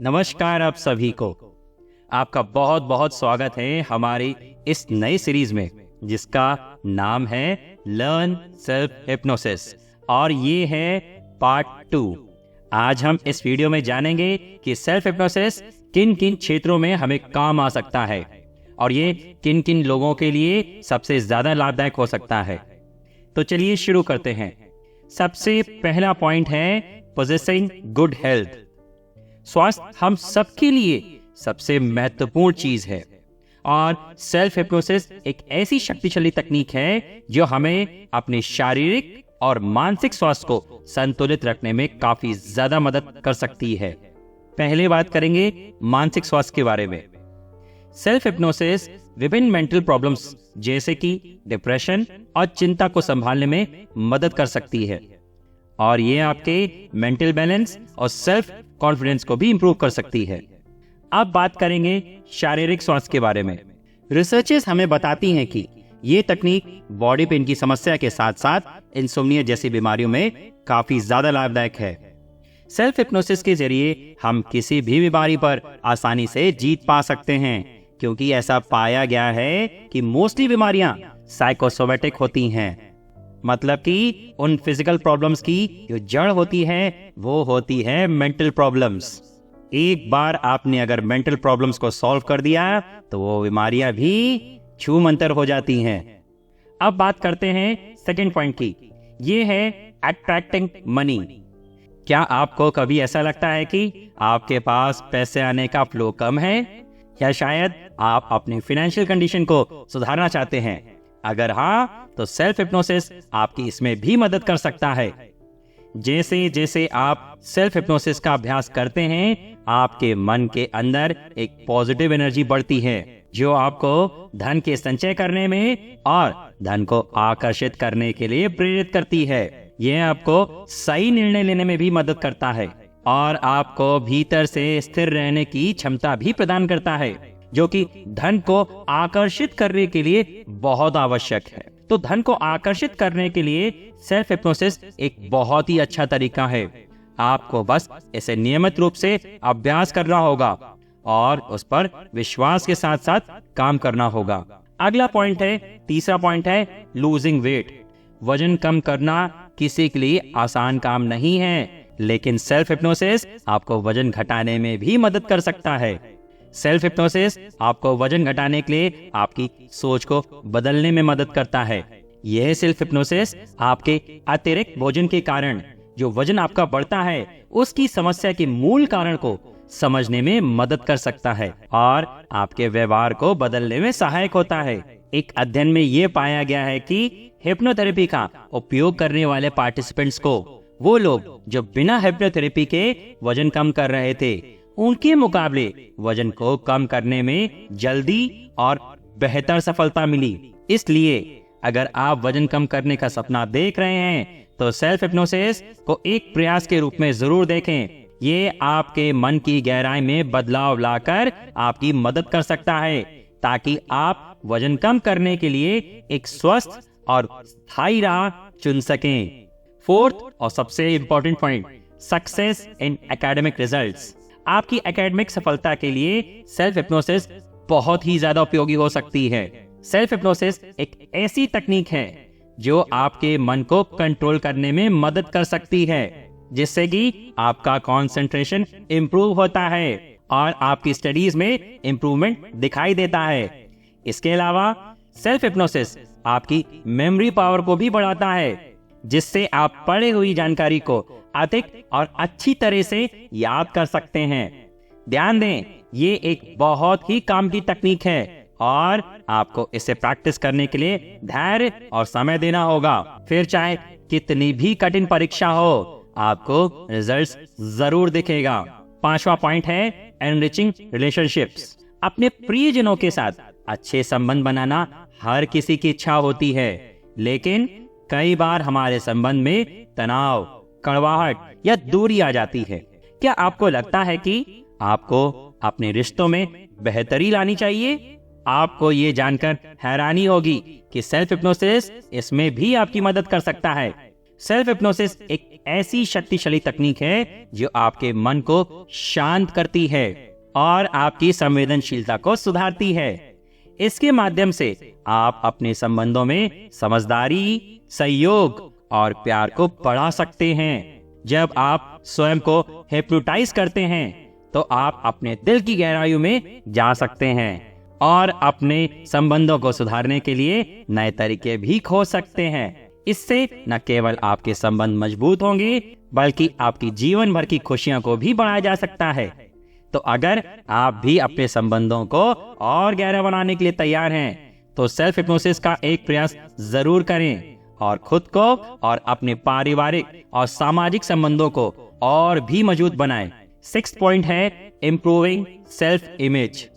नमस्कार आप सभी को। आपका बहुत बहुत स्वागत है हमारी इस नई सीरीज में जिसका नाम है लर्न सेल्फ हिप्नोसिस और ये है पार्ट 2। आज हम इस वीडियो में जानेंगे कि सेल्फ हिप्नोसिस किन किन क्षेत्रों में हमें काम आ सकता है और ये किन किन लोगों के लिए सबसे ज्यादा लाभदायक हो सकता है। तो चलिए शुरू करते हैं। सबसे पहला पॉइंट है पोजेसिंग गुड हेल्थ। स्वास्थ्य हम सबके लिए सबसे महत्वपूर्ण चीज है और सेल्फ हिप्नोसिस एक ऐसी शक्तिशाली तकनीक है जो हमें अपने शारीरिक और मानसिक स्वास्थ्य को संतुलित रखने में काफी ज्यादा मदद कर सकती है। पहले बात करेंगे मानसिक स्वास्थ्य के बारे में। सेल्फ हिप्नोसिस विभिन्न मेंटल प्रॉब्लम्स जैसे कि डिप्रेशन और चिंता को संभालने में मदद कर सकती है और ये आपके मेंटल बैलेंस और सेल्फ कॉन्फिडेंस को भी इंप्रूव कर सकती है। अब बात करेंगे शारीरिक स्वास्थ्य के बारे में। रिसर्चेस हमें बताती हैं कि ये तकनीक बॉडी पेन की समस्या के साथ साथ इंसोम्निया जैसी बीमारियों में काफी ज्यादा लाभदायक है। सेल्फ हिप्नोसिस के जरिए हम किसी भी बीमारी पर आसानी से जीत पा सकते हैं क्योंकि ऐसा पाया गया है कि मोस्टली बीमारियां साइकोसोमेटिक होती हैं। मतलब कि उन फिजिकल प्रॉब्लम्स की जो जड़ होती है वो होती है मेंटल प्रॉब्लम्स। एक बार आपने अगर मेंटल प्रॉब्लम्स को सॉल्व कर दिया तो वो बीमारियां भी छूमंतर हो जाती हैं। अब बात करते हैं सेकंड पॉइंट की। ये है अट्रैक्टिंग मनी। क्या आपको कभी ऐसा लगता है कि आपके पास पैसे आने का फ्लो कम है या शायद आप अपनी फाइनेंशियल कंडीशन को सुधारना चाहते हैं? अगर हाँ तो सेल्फ हिप्नोसिस आपकी इसमें भी मदद कर सकता है। जैसे जैसे आप सेल्फ हिप्नोसिस का अभ्यास करते हैं आपके मन के अंदर एक पॉजिटिव एनर्जी बढ़ती है जो आपको धन के संचय करने में और धन को आकर्षित करने के लिए प्रेरित करती है। यह आपको सही निर्णय लेने में भी मदद करता है और आपको भीतर से स्थिर रहने की क्षमता भी प्रदान करता है जो कि धन को आकर्षित करने के लिए बहुत आवश्यक है। तो धन को आकर्षित करने के लिए सेल्फ हिप्नोसिस एक बहुत ही अच्छा तरीका है। आपको बस इसे नियमित रूप से अभ्यास करना होगा और उस पर विश्वास के साथ साथ काम करना होगा। अगला पॉइंट है, तीसरा पॉइंट है लूजिंग वेट। वजन कम करना किसी के लिए आसान काम नहीं है, लेकिन सेल्फ हिप्नोसिस आपको वजन घटाने में भी मदद कर सकता है। सेल्फ हिप्नोसिस आपको वजन घटाने के लिए आपकी सोच को बदलने में मदद करता है। यह सेल्फ हिप्नोसिस आपके अतिरिक्त भोजन के कारण जो वजन आपका बढ़ता है उसकी समस्या के मूल कारण को समझने में मदद कर सकता है और आपके व्यवहार को बदलने में सहायक होता है। एक अध्ययन में यह पाया गया है कि हिप्नोथेरेपी का उपयोग करने वाले पार्टिसिपेंट्स को वो लोग जो बिना हिप्नोथेरेपी के वजन कम कर रहे थे उनके मुकाबले वजन को कम करने में जल्दी और बेहतर सफलता मिली। इसलिए अगर आप वजन कम करने का सपना देख रहे हैं तो सेल्फ हिप्नोसिस को एक प्रयास के रूप में जरूर देखें। ये आपके मन की गहराई में बदलाव लाकर आपकी मदद कर सकता है ताकि आप वजन कम करने के लिए एक स्वस्थ और स्थायी राह चुन सकें। फोर्थ और सबसे important point, success in academic results. आपकी एकेडमिक सफलता के लिए सेल्फ हिप्नोसिस बहुत ही ज्यादा उपयोगी हो सकती है। सेल्फ हिप्नोसिस एक ऐसी तकनीक है जो आपके मन को कंट्रोल करने में मदद कर सकती है जिससे कि आपका कंसंट्रेशन इंप्रूव होता है और आपकी स्टडीज में इंप्रूवमेंट दिखाई देता है। इसके अलावा सेल्फ हिप्नोसिस आपकी मेमोरी पावर को भी बढ़ाता है जिससे आप पढ़ी हुई जानकारी को अधिक और अच्छी तरह से याद कर सकते हैं। ध्यान दें, ये एक बहुत ही काम की तकनीक है और आपको इसे प्रैक्टिस करने के लिए धैर्य और समय देना होगा। फिर चाहे कितनी भी कठिन परीक्षा हो आपको रिजल्ट्स जरूर दिखेगा। पांचवा पॉइंट है एनरिचिंग रिलेशनशिप्स। अपने प्रियजनों के साथ अच्छे संबंध बनाना हर किसी की इच्छा होती है, लेकिन कई बार हमारे संबंध में तनाव, कड़वाहट या दूरी आ जाती है। क्या आपको लगता है कि आपको अपने रिश्तों में बेहतरी लानी चाहिए? आपको ये जानकर हैरानी होगी कि सेल्फ हिप्नोसिस इसमें भी आपकी मदद कर सकता है। सेल्फ हिप्नोसिस एक ऐसी शक्तिशाली तकनीक है जो आपके मन को शांत करती है और आपकी संवेदनशीलता को सुधारती है। इसके माध्यम से आप अपने संबंधों में समझदारी, सहयोग और प्यार को बढ़ा सकते हैं। जब आप स्वयं को हिप्नोटाइज करते हैं तो आप अपने दिल की गहराइयों में जा सकते हैं और अपने संबंधों को सुधारने के लिए नए तरीके भी खोज सकते हैं। इससे न केवल आपके संबंध मजबूत होंगे बल्कि आपकी जीवन भर की खुशियों को भी बढ़ाया जा सकता है। तो अगर आप भी अपने संबंधों को और गहरा बनाने के लिए तैयार हैं तो सेल्फ हिप्नोसिस का एक प्रयास जरूर करें और खुद को और अपने पारिवारिक और सामाजिक संबंधों को और भी मजबूत बनाएं। 6th पॉइंट है इम्प्रूविंग सेल्फ इमेज।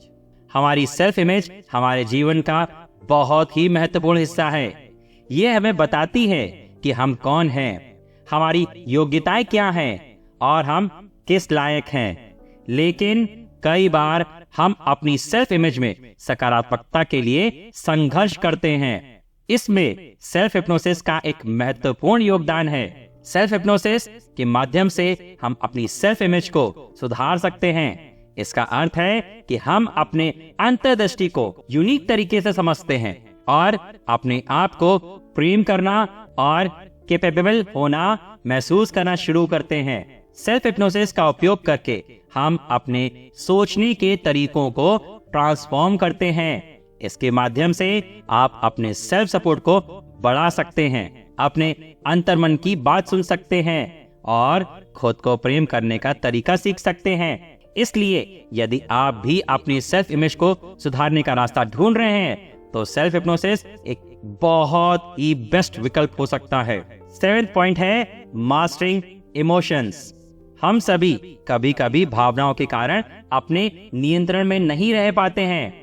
हमारी सेल्फ इमेज हमारे जीवन का बहुत ही महत्वपूर्ण हिस्सा है। यह हमें बताती है कि हम कौन हैं, हमारी योग्यताएं क्या हैं और हम किस लायक हैं। लेकिन कई बार हम अपनी सेल्फ इमेज में सकारात्मकता के लिए संघर्ष करते हैं। इसमें सेल्फ हिप्नोसिस का एक महत्वपूर्ण योगदान है। सेल्फ हिप्नोसिस के माध्यम से हम अपनी सेल्फ इमेज को सुधार सकते हैं। इसका अर्थ है कि हम अपने अंतर्दृष्टि को यूनिक तरीके से समझते हैं और अपने आप को प्रेम करना और कैपेबल होना महसूस करना शुरू करते हैं। सेल्फ हिप्नोसिस का उपयोग करके हम अपने सोचने के तरीकों को ट्रांसफॉर्म करते हैं। इसके माध्यम से आप अपने सेल्फ सपोर्ट को बढ़ा सकते हैं, अपने अंतर्मन की बात सुन सकते हैं और खुद को प्रेम करने का तरीका सीख सकते हैं। इसलिए यदि आप भी अपनी सेल्फ इमेज को सुधारने का रास्ता ढूंढ रहे हैं तो सेल्फ हिप्नोसिस एक बहुत ही बेस्ट विकल्प हो सकता है। 7th पॉइंट है मास्टरिंग इमोशंस। हम सभी कभी कभी भावनाओं के कारण अपने नियंत्रण में नहीं रह पाते हैं।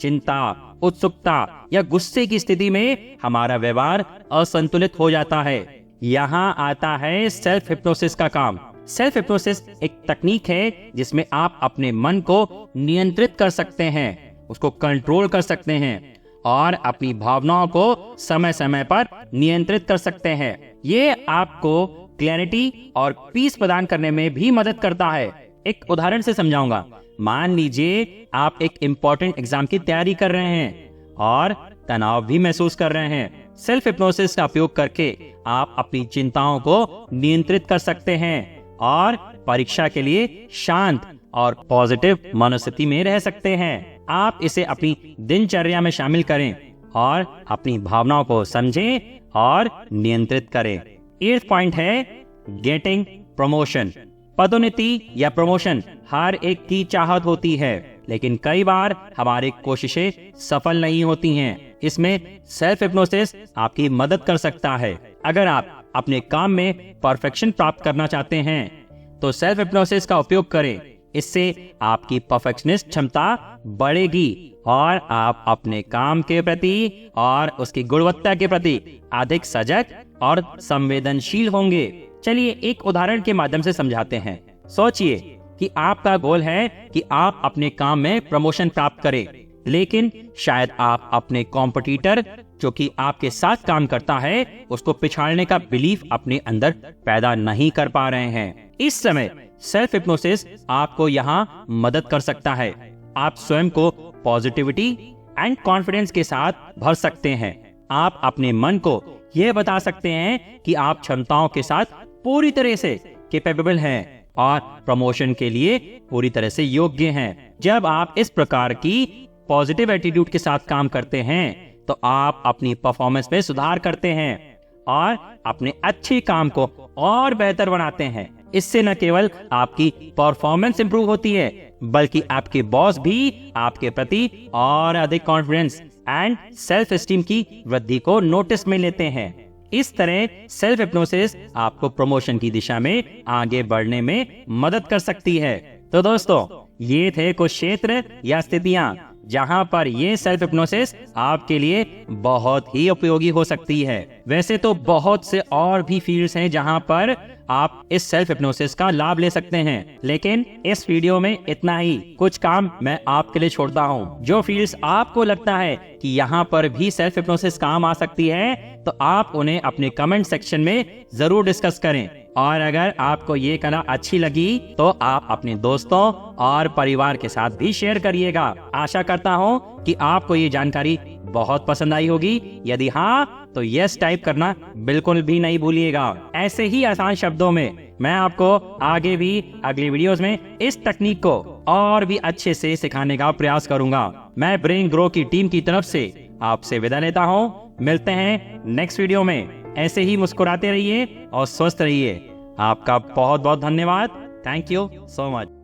चिंता, उत्सुकता या गुस्से की स्थिति में हमारा व्यवहार असंतुलित हो जाता है। यहाँ आता है सेल्फ हिप्नोसिस का काम। सेल्फ हिप्नोसिस एक तकनीक है जिसमें आप अपने मन को नियंत्रित कर सकते हैं, उसको कंट्रोल कर सकते हैं और अपनी भावनाओं को समय समय पर नियंत्रित कर सकते हैं। ये आपको क्लैरिटी और पीस प्रदान करने में भी मदद करता है। एक उदाहरण से समझाऊंगा। मान लीजिए आप एक इम्पोर्टेंट एग्जाम की तैयारी कर रहे हैं और तनाव भी महसूस कर रहे हैं। सेल्फ हिप्नोसिस का उपयोग करके आप अपनी चिंताओं को नियंत्रित कर सकते हैं और परीक्षा के लिए शांत और पॉजिटिव मनोस्थिति में रह सकते हैं। आप इसे अपनी दिनचर्या में शामिल करें और अपनी भावनाओं को समझें और नियंत्रित करें। 8th पॉइंट है गेटिंग प्रमोशन। पदोन्नति या प्रमोशन हर एक की चाहत होती है, लेकिन कई बार हमारी कोशिशें सफल नहीं होती हैं। इसमें सेल्फ हिप्नोसिस आपकी मदद कर सकता है। अगर आप अपने काम में परफेक्शन प्राप्त करना चाहते हैं तो सेल्फ हिप्नोसिस का उपयोग करें। इससे आपकी परफेक्शनिस्ट क्षमता बढ़ेगी और आप अपने काम के प्रति और उसकी गुणवत्ता के प्रति अधिक सजग और संवेदनशील होंगे। चलिए एक उदाहरण के माध्यम से समझाते हैं। सोचिए कि आपका गोल है कि आप अपने काम में प्रमोशन प्राप्त करें, लेकिन शायद आप अपने कॉम्पिटिटर जो कि आपके साथ काम करता है उसको पिछाड़ने का बिलीफ अपने अंदर पैदा नहीं कर पा रहे हैं। इस समय सेल्फ हिप्नोसिस आपको यहाँ मदद कर सकता है। आप स्वयं को पॉजिटिविटी एंड कॉन्फिडेंस के साथ भर सकते हैं। आप अपने मन को यह बता सकते हैं कि आप क्षमताओं के साथ पूरी तरह से कैपेबल हैं और प्रमोशन के लिए पूरी तरह से योग्य हैं। जब आप इस प्रकार की पॉजिटिव एटीट्यूड के साथ काम करते हैं तो आप अपनी परफॉर्मेंस में सुधार करते हैं और अपने अच्छे काम को और बेहतर बनाते हैं। इससे न केवल आपकी परफॉर्मेंस इंप्रूव होती है बल्कि आपके बॉस भी आपके प्रति और अधिक कॉन्फिडेंस एंड सेल्फ एस्टीम की वृद्धि को नोटिस में लेते हैं। इस तरह सेल्फ हिप्नोसिस आपको प्रमोशन की दिशा में आगे बढ़ने में मदद कर सकती है। तो दोस्तों, ये थे कुछ क्षेत्र या स्थितियां जहां पर ये सेल्फ हिप्नोसिस आपके लिए बहुत ही उपयोगी हो सकती है। वैसे तो बहुत से और भी फील्ड्स हैं जहां पर आप इस सेल्फ हिप्नोसिस का लाभ ले सकते हैं, लेकिन इस वीडियो में इतना ही। कुछ काम मैं आपके लिए छोड़ता हूं। जो फील्ड्स आपको लगता है कि यहाँ पर भी सेल्फ हिप्नोसिस काम आ सकती है, तो आप उन्हें अपने कमेंट सेक्शन में जरूर डिस्कस करें। और अगर आपको ये कला अच्छी लगी तो आप अपने दोस्तों और परिवार के साथ भी शेयर करिएगा। आशा करता हूँ कि आपको ये जानकारी बहुत पसंद आई होगी। यदि हाँ, तो यस टाइप करना बिल्कुल भी नहीं भूलिएगा। ऐसे ही आसान शब्दों में मैं आपको आगे भी अगली वीडियोस में इस तकनीक को और भी अच्छे से सिखाने का प्रयास करूंगा। मैं ब्रेन ग्रो की टीम की तरफ से आपसे विदा लेता हूँ। मिलते हैं नेक्स्ट वीडियो में। ऐसे ही मुस्कुराते रहिए और स्वस्थ रहिए। आपका बहुत बहुत धन्यवाद। Thank you so much.